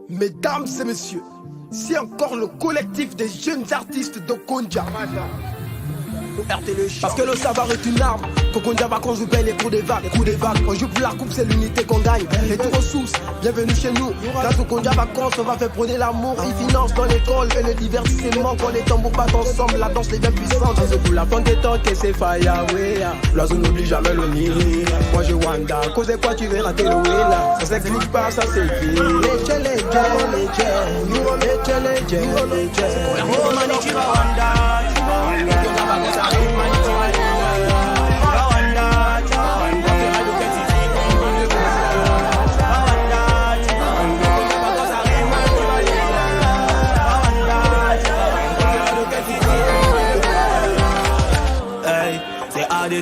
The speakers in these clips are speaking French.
Mesdames et messieurs, c'est encore le collectif des jeunes artistes de Kondia. Parce que le savoir est une arme. Kokondia va qu'on joue les coups des vagues. On joue pour la coupe, c'est l'unité qu'on gagne. Les deux ressources, bienvenue chez nous. Grâce au Kondia vacances, on va faire prôner l'amour. Ils financent dans l'école et le divertissement. Quand les tambours battent ensemble, la danse devient puissante. C'est pour la fin des temps que c'est Fayawea. L'oiseau n'oublie jamais le nid. Moi je Wanda, cause quoi tu verras tes là. Ça s'explique pas, ça s'écrit.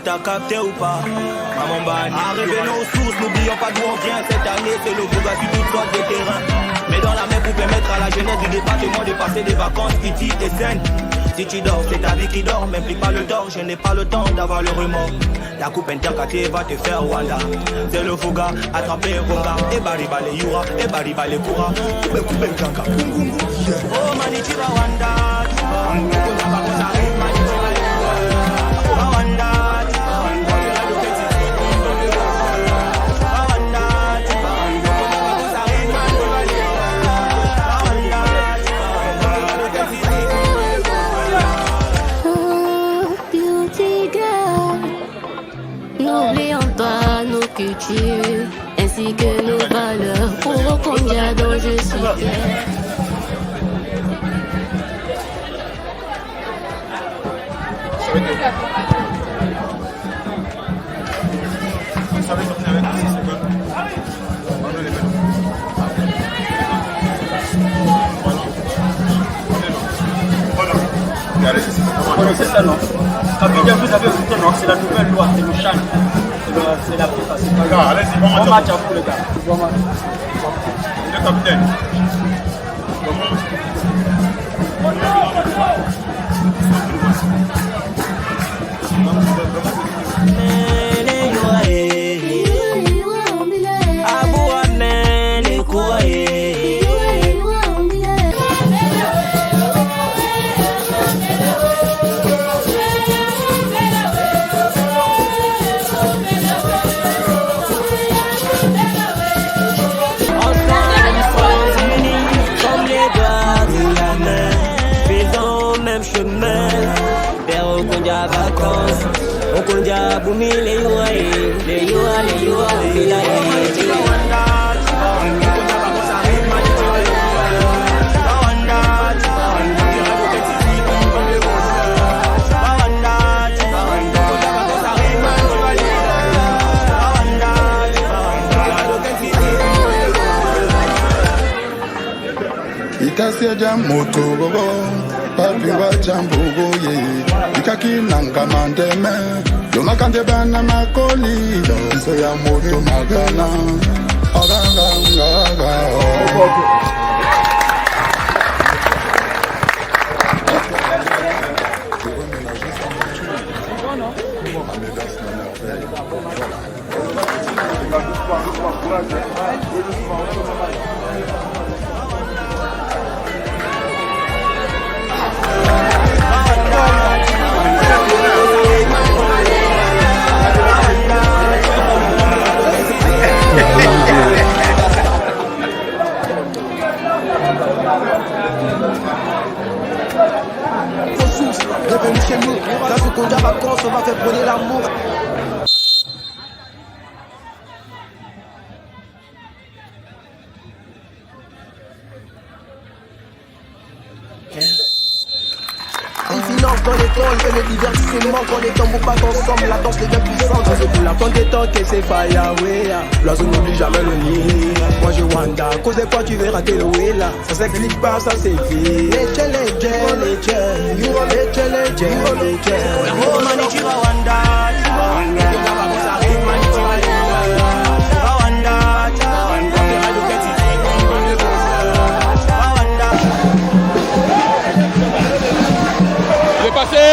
T'as capté ou pas? Maman Bani, revenons aux sources, n'oublions pas d'où on vient. Cette année c'est le Fouga sur toutes sortes de terrains. Mais dans la main pour permettre à la jeunesse du département de passer des vacances Kitty et saines. Si tu dors, c'est ta vie qui dort, m'implique pas le tort, je n'ai pas le temps d'avoir le remords. La coupe intercatée va te faire Wanda. C'est le Fouga, attraper Ronga. Et Bariba les Yura, et Bariba les Koura. Coupe le Kanka. Oh Mani tu vas Wanda, tu vas Wanda. N'oublions pas nos cultures ainsi que nos valeurs. Pour Kondia dont je suis fier. C'est ça, non? Abidjan, vous avez écouté, non? C'est la nouvelle loi, c'est le chant. C'est la plus facile. Allez-y, bon match à vous, les gars. Bon match. Le capitaine. Kondia bumi le yua le yua bila Itasia jamoto gogo, papi wa jambugo ye. Ikaki nanga mandeme, yoma kande bana makoli, so ya moto magana. Bienvenue chez nous, grâce au Kondia vacances, on va faire prôner l'amour. Ils financent dans l'école et le divertissement. Quand les tambours battent ensemble, la danse devient puissante. C'est pour la fin des temps que c'est Fayawea. L'oiseau n'oublie jamais le nid. Moi je Wanda, cause quoi tu verras tes là. Ça s'explique pas, ça s'écrit. Oh Mani tu vas Wanda, tu vas Wanda. Il est passé.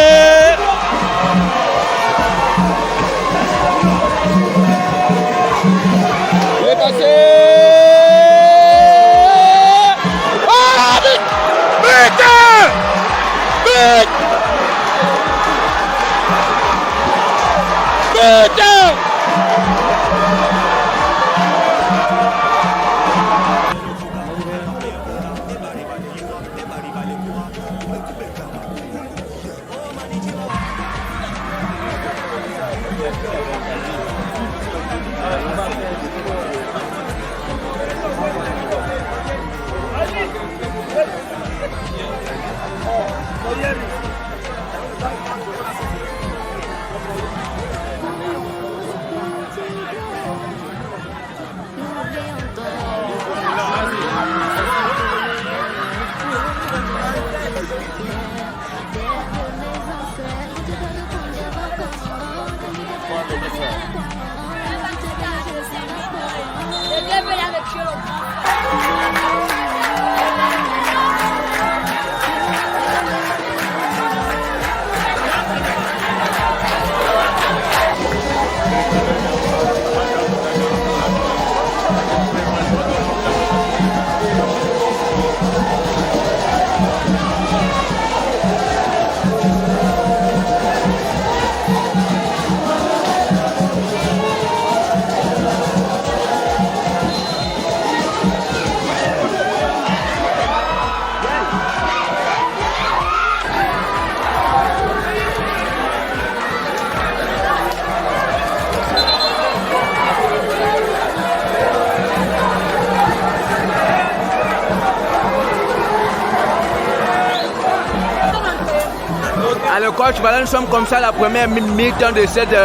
coach, voilà, nous sommes comme ça à la première mi-temps de cette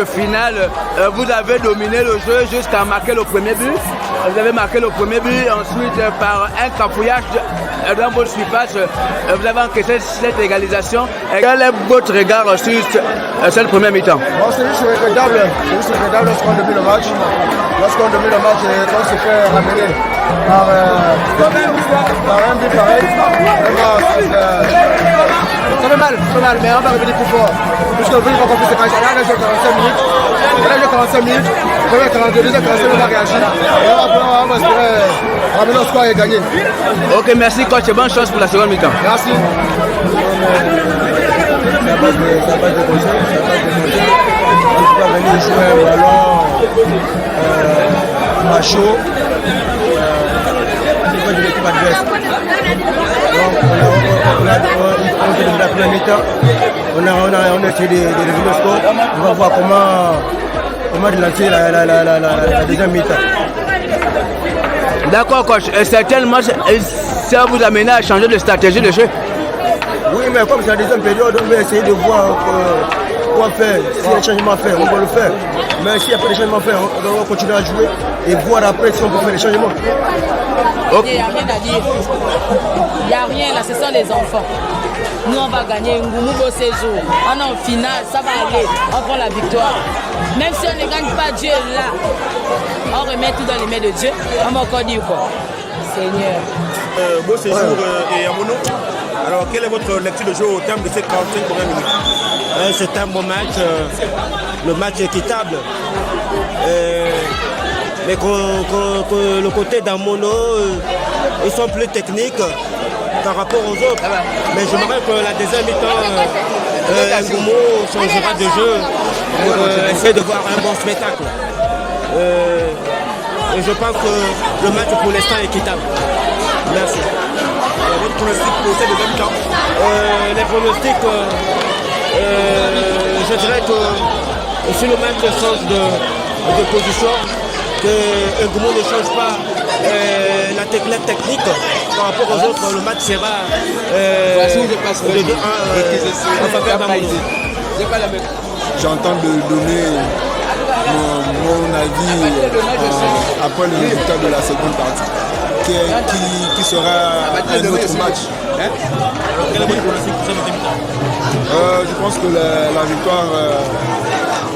finale. Vous avez dominé le jeu jusqu'à marquer le premier but. Vous avez marqué le premier but, ensuite par un cafouillage dans votre surface, vous avez encaissé cette égalisation. Quel est votre regard sur cette première mi-temps? Bon, c'est juste regrettable lorsqu'on domine le match. Lorsqu'on domine le match et qu'on se fait ramener par un but pareil. Ça fait mal, mais on va revenir plus fort. Puisque le but va compter ses matchs. Là, j'ai 45 minutes. Là, j'ai 45 minutes. Premier 42, deuxième 45, on va réagir. Et on va espérer ramener le score et gagner. Ok, merci coach et bonne chance pour la seconde mi-temps. Merci. Ça passe de conseil, ça passe de montée. On ne peut pas venir jouer un ballon à chaud au niveau de l'équipe adverse. Donc on fait de la première mi-temps. On a essayé de revenir au score. On va voir comment relancer la deuxième mi-temps. D'accord coach, certainement ça vous amène à changer de stratégie de jeu. Oui, mais comme c'est la deuxième période, on va essayer de voir quoi faire. S'il y a des changements à faire, on va le faire. Mais s'il n'y a pas de changements à faire, on va continuer à jouer et voir après si on peut faire des changements. Okay. Il n'y a rien à dire. Il n'y a rien là, ce sont les enfants. Nous, on va gagner un beau séjour. On est en finale, ça va aller. On prend la victoire. Même si on ne gagne pas, Dieu est là. On remet tout dans les mains de Dieu. On va encore dire quoi? Seigneur. Beau séjour et à Mono. Alors, quelle est votre lecture de jeu au terme de ces 45 premières minutes? C'est un bon match. Le match est équitable. Mais que le côté d'Amono, ils sont plus techniques par rapport aux autres. Mais j'aimerais que la deuxième mi-temps, Ngoumo changera de jeu pour essayer de voir un bon spectacle. Et je pense que le match pour l'instant est équitable. Merci. Votre pronostic pour cette deuxième mi-temps? Les pronostics, je dirais que si le match change de position, que Ngoumo ne change pas la technique par rapport aux autres, le match sera de 2-1 en faveur d'Amono. J'entends donner mon avis après le résultat de la seconde partie, qui sera un autre match. Quel est votre pronostic pour cette deuxième mi-temps? Je pense que la victoire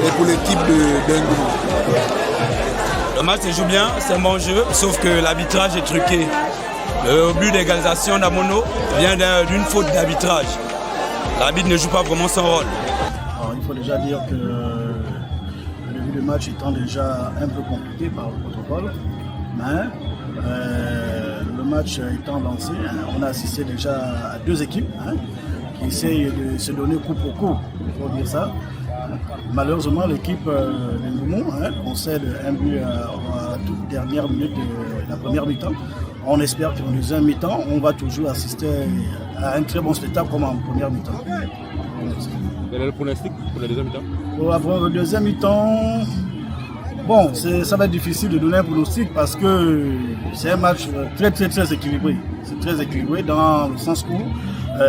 est pour l'équipe d'Ngoumo. Le match se joue bien, c'est un bon jeu, sauf que l'arbitrage est truqué. Le but d'égalisation d'Amono vient d'une faute d'arbitrage. L'arbitre ne joue pas vraiment son rôle. Alors, il faut déjà dire que le début du match étant déjà un peu compliqué par le protocole, mais le match étant lancé, on a assisté déjà à deux équipes qui essayent de se donner coup pour coup, il faut dire ça. Malheureusement, l'équipe de Ngoumo concède un but à la toute dernière minute de la première mi-temps. On espère qu'en deuxième mi-temps, on va toujours assister à un très bon spectacle comme en première mi-temps. Quel est le pronostic pour la deuxième mi-temps? Pour la deuxième mi-temps, bon, ça va être difficile de donner un pronostic parce que c'est un match très équilibré. C'est très équilibré dans le sens où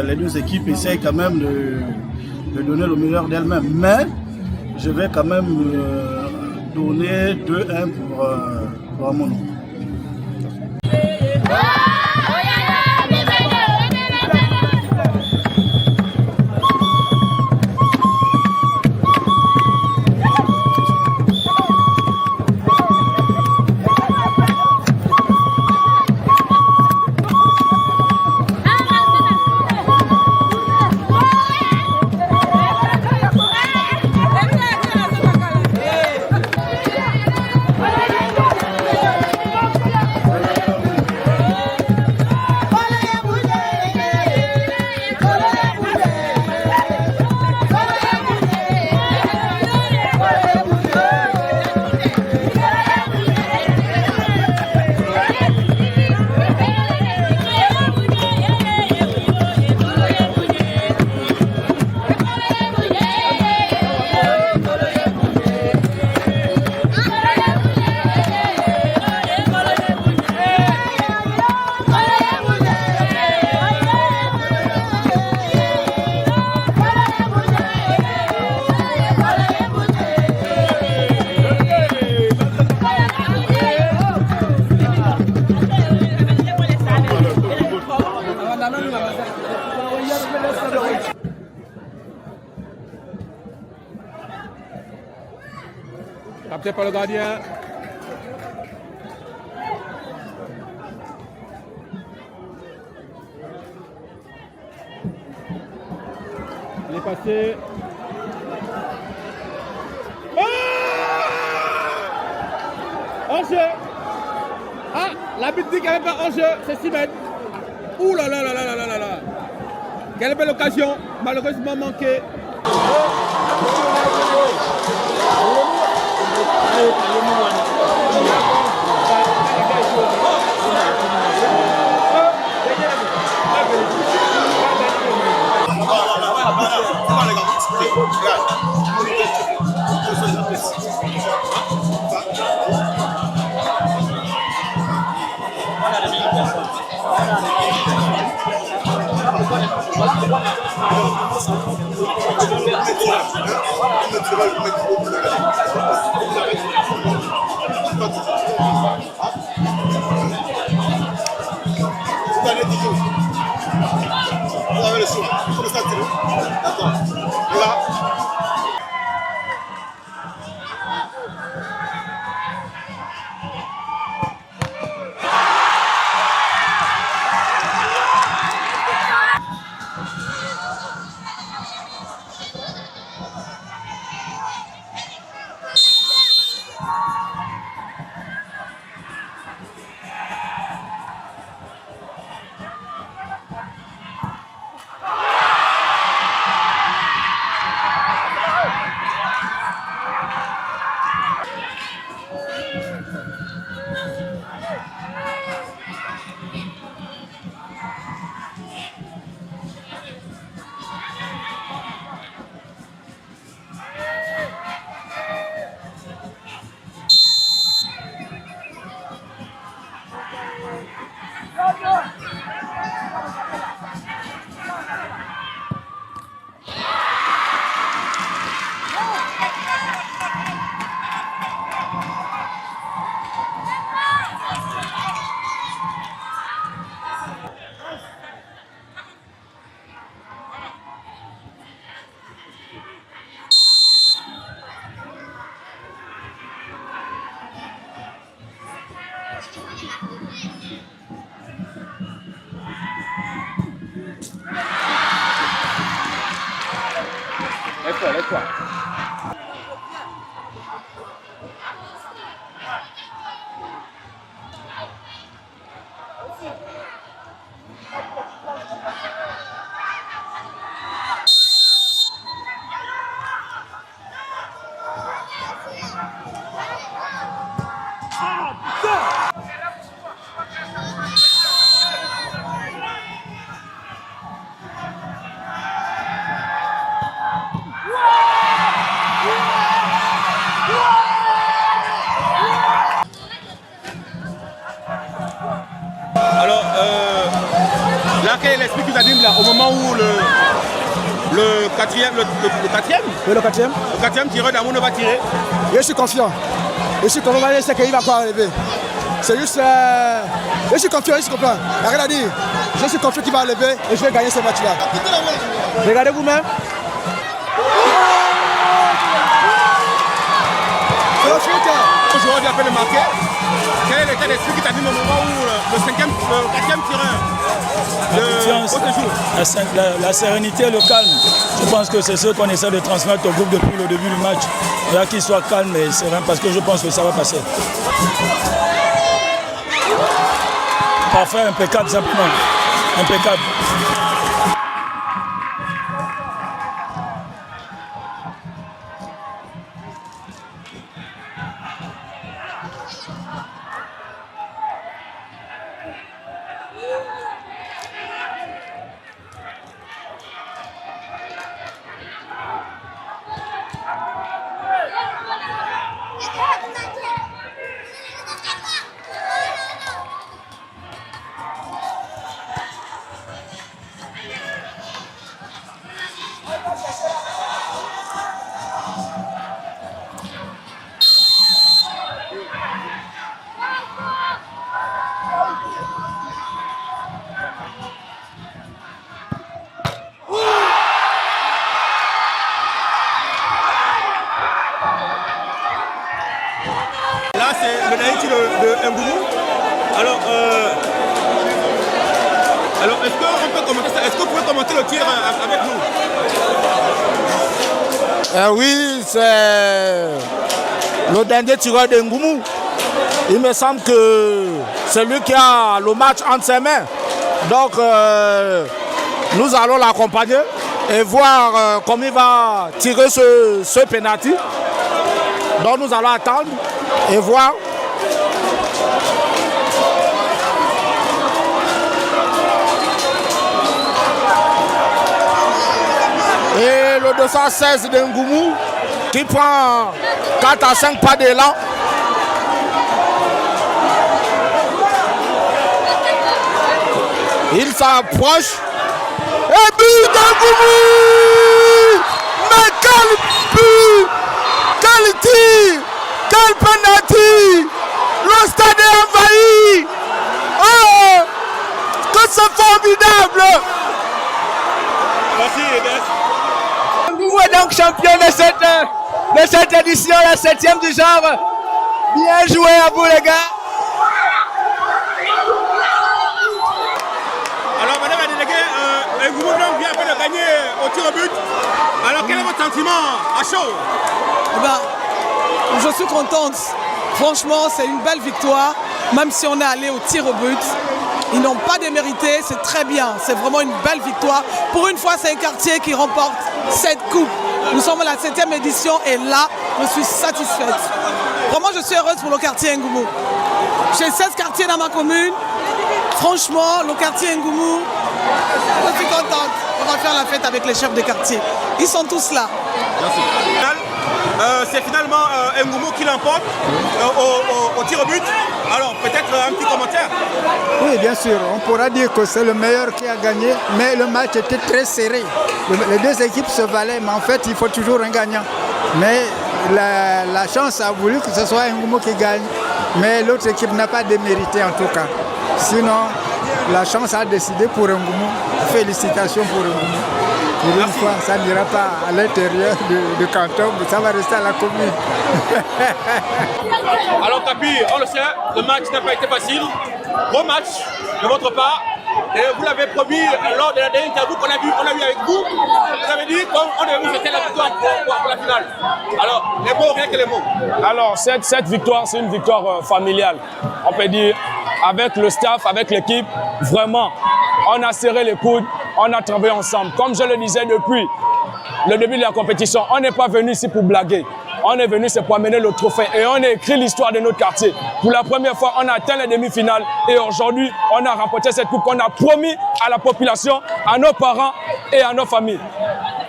les deux équipes essayent quand même de donner le meilleur d'elles-mêmes. Mais je vais quand même donner 2-1 pour Amono. arrêté par le gardien. Il est passé. Enjeu. Ah, l'arbitre dit qu'il n'y avait pas enjeu, c'est 6 mètres. Ouh là là là là là là là. Quelle belle occasion, malheureusement manquée. Vous avez le son, comme ça, d'accord. Et là. Laisse-toi. Alors, là, quel est l'esprit que tu as dit là, au moment où le quatrième tireur d'Amono va tirer? Je suis confiant. Je suis confiant, c'est qu'il va quoi arriver. C'est juste. Je suis confiant, il n'y a rien à dire. Je suis confiant qu'il va lever et je vais gagner ce match-là. Regardez vous-même. C'est la suite. Le joueur vient de marquer. Quel est l'état d'esprit qui t'a dit au moment où le quatrième tireur la sérénité et le calme. Je pense que c'est ce qu'on essaie de transmettre au groupe depuis le début du match. Là, qu'il soit calme et serein parce que je pense que ça va passer. Parfait, impeccable simplement. Impeccable. aussi de Ngoumou. Alors, est-ce qu'on peut commenter ça? Est-ce que vous pouvez commenter le tir avec nous? Oui, c'est le dernier tireur de Ngoumou. Il me semble que c'est lui qui a le match entre ses mains. Donc, nous allons l'accompagner et voir comment il va tirer ce penalty. Donc, nous allons attendre et voir. Et le 216 de Ngoumou qui prend 4 à 5 pas d'élan. Il s'approche. Et but de Ngoumou! Mais quel but! Quel tir! Quel penalty! Le stade est envahi! Oh! Que c'est formidable! Merci, Edes. Ngoumou est donc champion de cette édition, la 7e du genre. Bien joué à vous les gars. Alors, madame la déléguée, Ngoumou vient à peine de gagner au tir au but. Alors, quel est votre sentiment à chaud? Je suis contente. Franchement, c'est une belle victoire. Même si on est allé au tir au but, ils n'ont pas démérité. C'est très bien. C'est vraiment une belle victoire. Pour une fois, c'est un quartier qui remporte cette coupe. Nous sommes à la 7e édition et là, je suis satisfaite. Vraiment, je suis heureuse pour le quartier Ngoumou. J'ai 16 quartiers dans ma commune. Franchement, le quartier Ngoumou, je suis contente. On va faire la fête avec les chefs de quartier. Ils sont tous là. Merci. C'est finalement Ngoumou qui l'emporte au tir au but. Alors, peut-être un petit commentaire. Oui, bien sûr. On pourra dire que c'est le meilleur qui a gagné, mais le match était très serré. Les deux équipes se valaient, mais en fait, il faut toujours un gagnant. Mais la chance a voulu que ce soit Ngoumou qui gagne, mais l'autre équipe n'a pas démérité en tout cas. Sinon, la chance a décidé pour Ngoumou. Félicitations pour Ngoumou. Pour une fois, ça n'ira pas à l'intérieur du canton, mais ça va rester à la commune. Alors Capi, on le sait, le match n'a pas été facile. Gros match de votre part. Et vous l'avez promis lors de la dernière interview qu'on a eu avec vous. Vous avez dit qu'on devait vous fêter la victoire pour la finale. Alors, les mots, rien que les mots. Alors, cette victoire, c'est une victoire familiale. On peut dire, avec le staff, avec l'équipe, vraiment, on a serré les coudes, on a travaillé ensemble. Comme je le disais depuis le début de la compétition, on n'est pas venu ici pour blaguer. On est venu, c'est pour amener le trophée et on a écrit l'histoire de notre quartier. Pour la première fois, on a atteint les demi-finales et aujourd'hui, on a remporté cette coupe qu'on a promis à la population, à nos parents et à nos familles.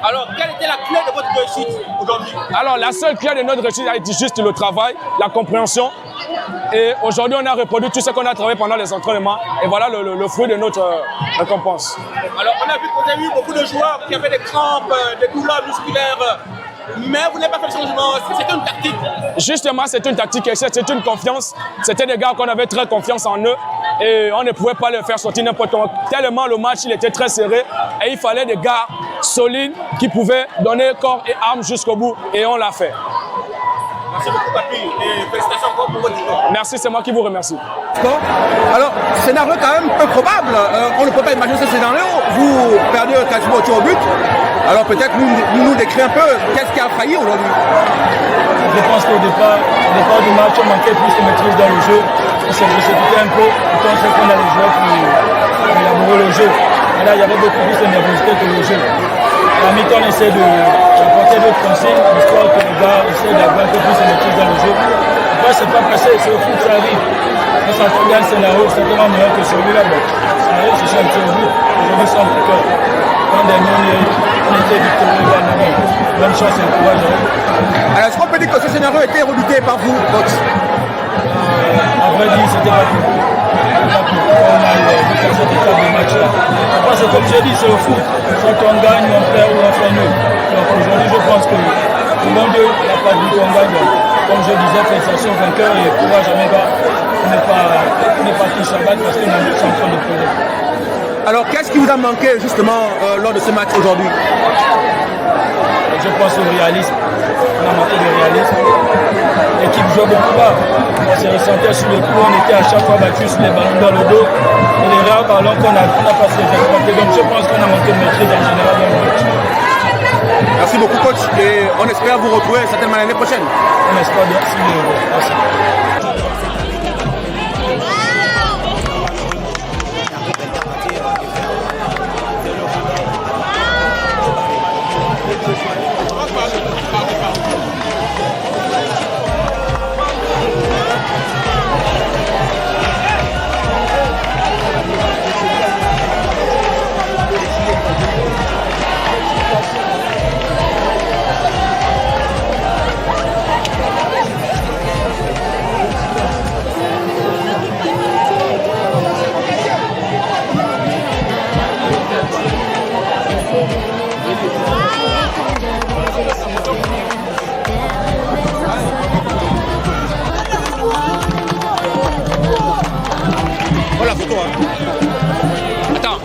Alors, quelle était la clé de votre réussite aujourd'hui? Alors, la seule clé de notre réussite a été juste le travail, la compréhension. Et aujourd'hui, on a reproduit tout ce qu'on a travaillé pendant les entraînements. Et voilà le fruit de notre récompense. Alors, on a vu que vous avez eu beaucoup de joueurs qui avaient des crampes, des douleurs musculaires. Mais vous n'avez pas fait le changement, c'était une tactique. Justement, c'est une tactique et c'est une confiance. C'était des gars qu'on avait très confiance en eux et on ne pouvait pas les faire sortir n'importe comment. Tellement le match il était très serré et il fallait des gars solides qui pouvaient donner corps et âme jusqu'au bout et on l'a fait. Merci beaucoup Papi et félicitations encore pour votre victoire. Merci, c'est moi qui vous remercie. Alors, scénario quand même peu probable. On ne peut pas imaginer ce scénario. Vous perdez quasiment au tir au but. Alors peut-être nous décrire un peu qu'est-ce qui a failli aujourd'hui. Je pense qu'au départ du match, on manquait plus de maîtrise dans le jeu. On s'est précipité un peu. On pensait qu'on a les joueurs pour élaborer le jeu. Et là, il y avait beaucoup plus de nervosité que le jeu. À la mi-temps, on essaie de rapporter d'autres consignes, histoire que les gars essaient d'avoir un peu plus de maîtrise dans le jeu. Après, c'est pas passé, c'est au foot, ça arrive. On s'attendait à un scénario certainement meilleur que celui-là. Bon, ça arrive, c'est ça un petit but. Aujourd'hui, sans plus peur. Quand on était victorieux dans le monde. Bonne chance et courage. Alors, est-ce qu'on peut dire que ce scénario a été redouté par vous, coach? À vrai dire, c'était pas tout. On a eu cette étape de match-là. Après, c'est comme j'ai dit, c'est au foot. Soit on gagne, on perd ou on fait nul. Donc aujourd'hui, je pense que tout le monde n'a pas dit qu'on gagne. Comme je disais, félicitations vainqueur et courage à mes gars. On n'est pas tous à battre parce qu'on est en train de pleurer. Alors, qu'est-ce qui vous a manqué justement lors de ce match aujourd'hui? je pense au réalisme. On a manqué de réalisme. L'équipe joue beaucoup bas. On s'est ressenti sur le coup, on était à chaque fois battu sur les ballons dans le dos. Et les rares ballons qu'on n'a pas su les exploiter. Donc je pense qu'on a manqué de maîtrise en général dans le match. Merci beaucoup coach et on espère vous retrouver certainement l'année prochaine. On espère bien. Merci. Voilà la photo. Attends.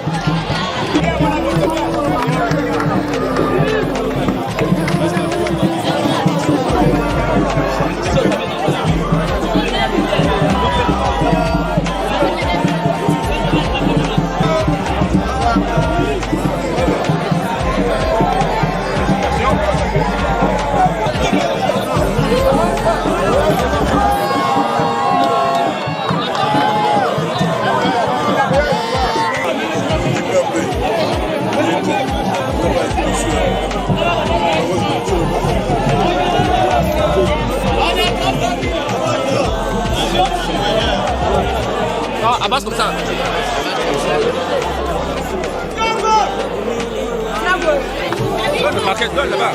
Ah, Abbas comme ça. Le marquet donne là-bas.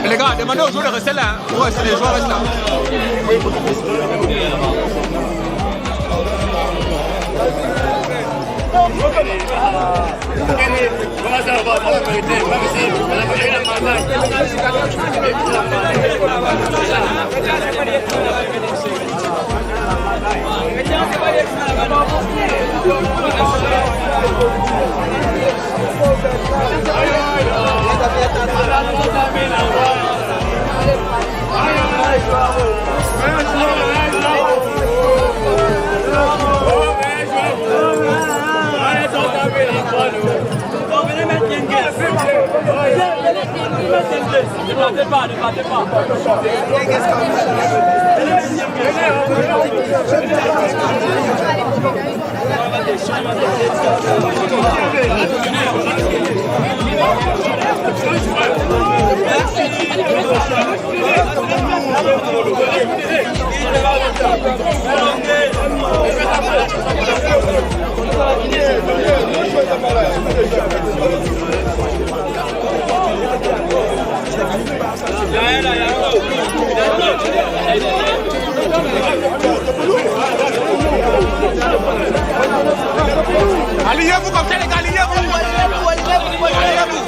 Les gars, demandez aux joueurs de rester là. Pour rester les joueurs restent là. Ne partez pas. Alignez-vous comme ça, les gars, alignez-vous. Derrière les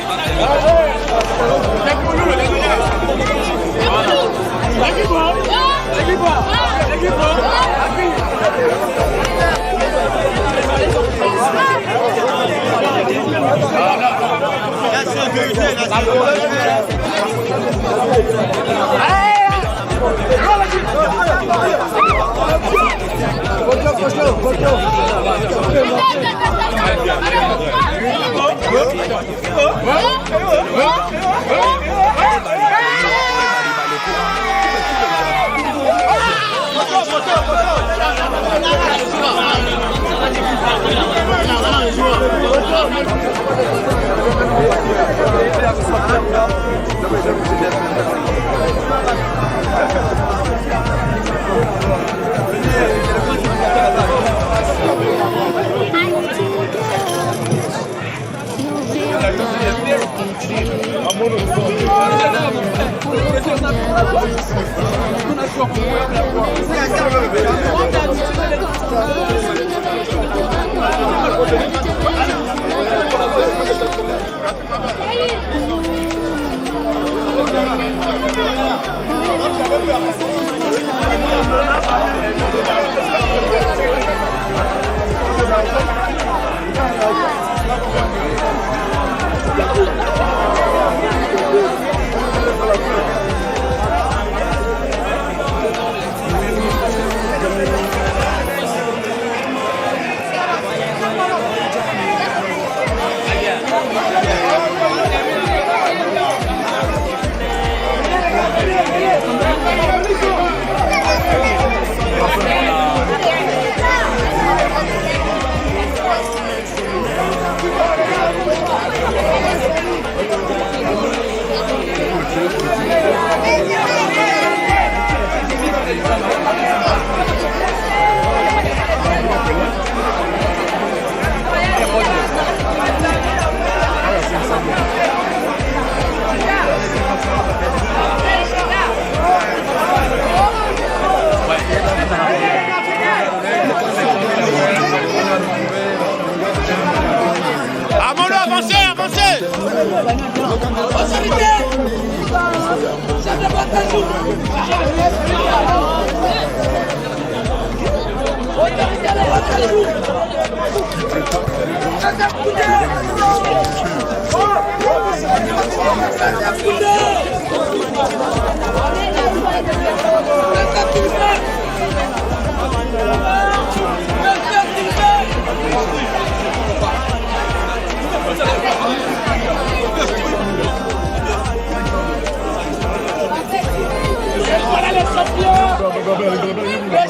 Voilà les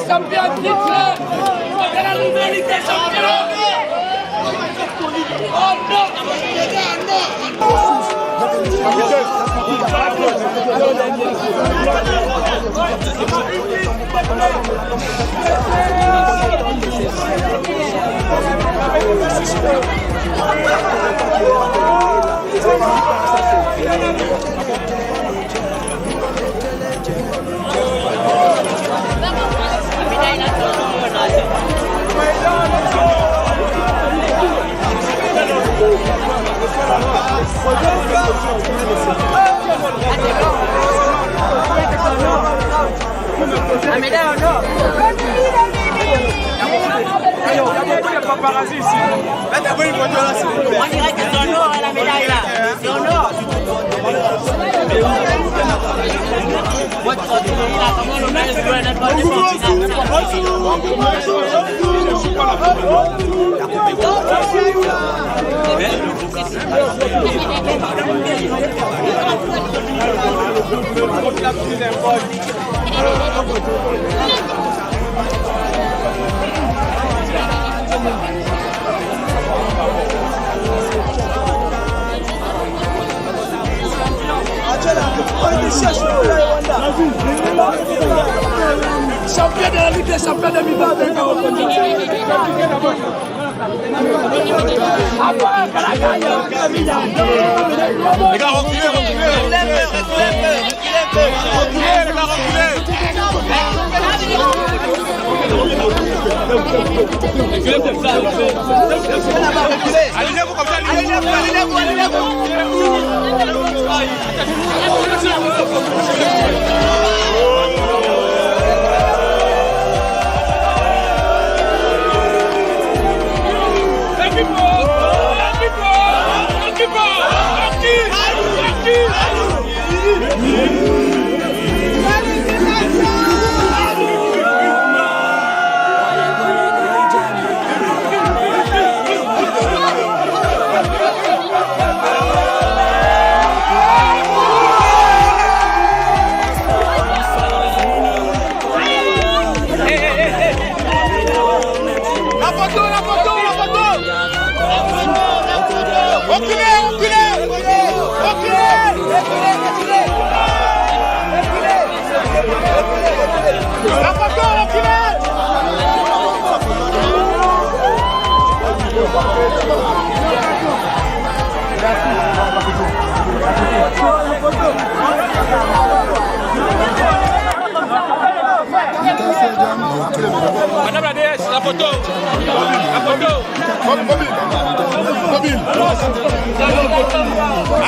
champions titrés de la nouvelle Ligue des champions. Oh non! La médaille en or. Il y a beaucoup de paparazzi ici. Là, t'as pas une voiture là, s'il vous plaît. On dirait que c'est en or, la médaille là. C'est en or. Champion de la Ligue des Champions 2020. Les gars, reculez, alignez-vous comme ça, alignez-vous.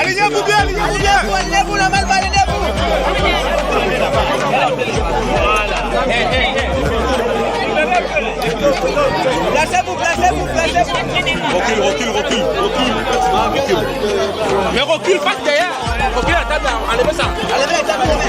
Alignez-vous bien, alignez-vous bien. Alignez-vous, la balle, alignez-vous. Placez-vous, placez-vous, placez-vous. Recule. Mais recule, passe derrière. Recule la table, enlevez ça. Enlevez la table, enlevez.